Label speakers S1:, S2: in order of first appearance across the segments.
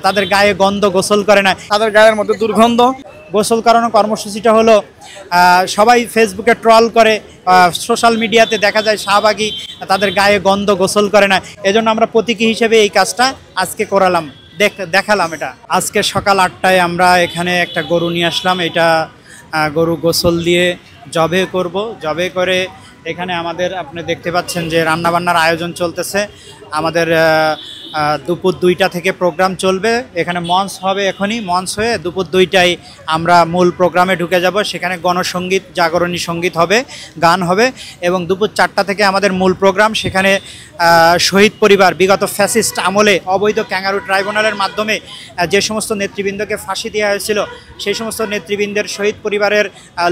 S1: তাদের গায়ে গন্ধ, গোসল করে না,
S2: তাদের গায়ের মধ্যে দুর্গন্ধ।
S1: গোসল করানো কর্মসূচিটা হলো সবাই ফেসবুকে ট্রল করে, সোশ্যাল মিডিয়াতে দেখা যায় শাহবাগী তাদের গায়ে গন্ধ, গোসল করে না। এজন্য আমরা প্রতীকী হিসেবে এই কাজটা আজকে করালাম, দেখালাম। এটা আজকে সকাল 8টায় আমরা এখানে একটা গরু নিয়ে আসলাম। এটা গরু গোসল দিয়ে জবে করব। জবে করে এখানে আমাদের আপনি দেখতে পাচ্ছেন যে রান্নাবান্নার আয়োজন চলতেছে। আমাদের দুপুর 2টা থেকে প্রোগ্রাম চলবে। এখানে মঞ্চ হবে, এখনই মঞ্চ হয়ে দুপুর 2টায় আমরা মূল প্রোগ্রামে ঢুকে যাব। সেখানে গণসঙ্গীত, জাগরণী সঙ্গীত হবে, গান হবে এবং দুপুর 4টা থেকে আমাদের মূল প্রোগ্রাম। সেখানে শহীদ পরিবার বিগত ফ্যাসিস্ট আমলে অবৈধ ক্যাঙ্গারু ট্রাইব্যুনালের মাধ্যমে যে সমস্ত নেতৃবৃন্দকে ফাঁসি দেওয়া হয়েছিল, সেই সমস্ত নেতৃবৃন্দের শহীদ পরিবারের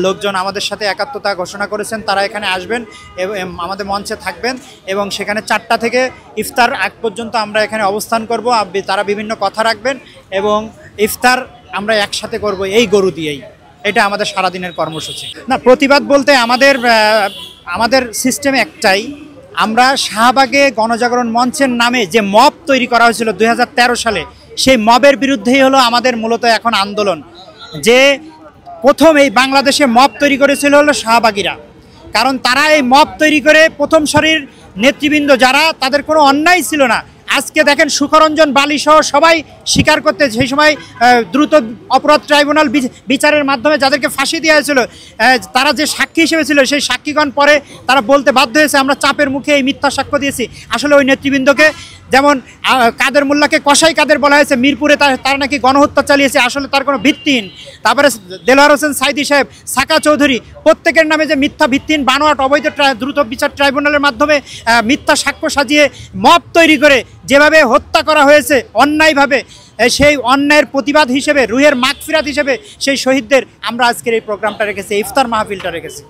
S1: লোকজন আমাদের সাথে একাত্মতা ঘোষণা করেছেন। তারা এখানে আসবেন এবং আমাদের মঞ্চে থাকবেন এবং সেখানে 4টা থেকে ইফতার আগ পর্যন্ত আমরা এখানে অবস্থান করব। তারা বিভিন্ন কথা রাখবেন এবং ইফতার আমরা একসাথে করব এই গরু দিয়েই। এটা আমাদের সারাদিনের কর্মসূচি। না, প্রতিবাদ বলতে আমাদের সিস্টেম একটাই। আমরা শাহবাগে গণজাগরণ মঞ্চের নামে যে মব তৈরি করা হয়েছিল 2013 সালে, সেই মবের বিরুদ্ধেই হলো আমাদের মূলত এখন আন্দোলন। যে প্রথম এই বাংলাদেশে মব তৈরি করেছিল হলো শাহবাগীরা। কারণ তারা এই মব তৈরি করে প্রথম সারির নেতৃবৃন্দ যারা, তাদের কোনো অন্যায় ছিল না। আজকে দেখেন সুখরঞ্জন বালি সহ সবাই স্বীকার করতে, সেই সময় দ্রুত অপরাধ ট্রাইব্যুনাল বিচারের মাধ্যমে যাদেরকে ফাঁসি দেওয়া হয়েছিল, তারা যে সাক্ষী হিসেবে ছিল, সেই সাক্ষীগণ পরে তারা বলতে বাধ্য হয়েছে আমরা চাপের মুখে এই মিথ্যা সাক্ষ্য দিয়েছি। আসলে ওই নেতৃবৃন্দকে, যেমন কাদের মোল্লাকে কসাই কাদের বলা হয়েছে, মিরপুরে তারা নাকি গণহত্যা চালিয়েছে, আসলে তার কোনো ভিত্তিহীন। তারপরে দেলোয়ার হোসেন সাইদি সাহেব, সাকা চৌধুরী, প্রত্যেকের নামে যে মিথ্যা ভিত্তিহীন বানোয়াট অবৈধ দ্রুত বিচার ট্রাইব্যুনালের মাধ্যমে মিথ্যা সাক্ষ্য সাজিয়ে মব তৈরি করে যেভাবে হত্যা করা হয়েছে অন্যায়ভাবে, সেই অন্যায়ের প্রতিবাদ হিসেবে, রুহের মাগফিরাত হিসেবে সেই শহীদদের আমরা আজকের এই প্রোগ্রামটা রেখেছি, ইফতার মাহফিলটা রেখেছি।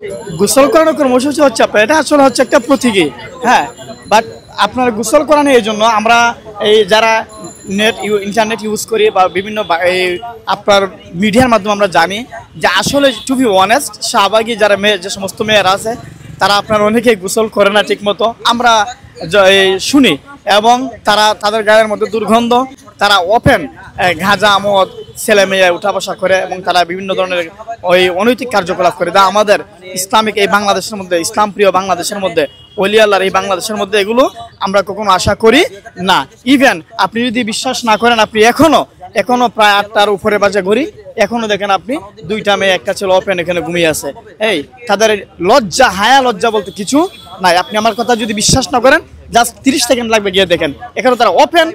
S2: গোসল করানোর কর্মসূচি হচ্ছে আপনার, এটা আসলে হচ্ছে একটা প্রতীকী, হ্যাঁ। বাট আপনার গোসল করানো এই জন্য আমরা এই যারা ইন্টারনেট ইউজ করি বা বিভিন্ন আপনার মিডিয়ার মাধ্যমে আমরা জানি যে আসলে টু বি অনেস্ট, শাহবাগী যারা যে সমস্ত মেয়েরা আছে তারা আপনার অনেকেই গোসল করে না ঠিক মতো, আমরা শুনি। এবং তাদের গায়ের মধ্যে দুর্গন্ধ, তারা ওপেন গাঁজা, মদ, ছেলে মেয়ে উঠা বসা করে এবং তারা বিভিন্ন ধরনের ওই অনৈতিক কার্যকলাপ করে। যা আমাদের ইসলামিক এই বাংলাদেশের মধ্যে, ইসলাম প্রিয় বাংলাদেশের মধ্যে, ওলি আল্লাহর এই বাংলাদেশের মধ্যে এগুলো আমরা কখনো আশা করি না। ইভেন আপনি যদি বিশ্বাস না করেন, আপনি এখনো প্রায় 8টার উপরে বাজে ঘড়ি, এখনো দেখেন আপনি 2টা মেয়ে একটা ছেলে ওপেন এখানে ঘুমিয়ে আছে। এই তাদের লজ্জা, হায়া লজ্জা বলতে কিছু নাই। আপনি আমার কথা যদি বিশ্বাস না করেন, জাস্ট 30 সেকেন্ড লাগবে গিয়ে দেখেন, এখানে তারা ওপেন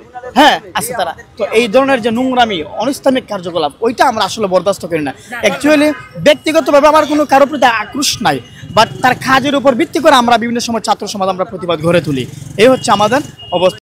S2: আছে তারা। তো এই ধরনের যে নোংরামি, অনিসলামিক কার্যকলাপ, ওইটা আমরা আসলে বরদাস্ত করি না। অ্যাকচুয়ালি ব্যক্তিগতভাবে আমার কোনো কারোর প্রতি আক্রোশ নাই, বাট তার কাজের উপর ভিত্তি করে আমরা বিভিন্ন সময় ছাত্র সমাজ আমরা প্রতিবাদ গড়ে তুলি। এই হচ্ছে আমাদের অবস্থা।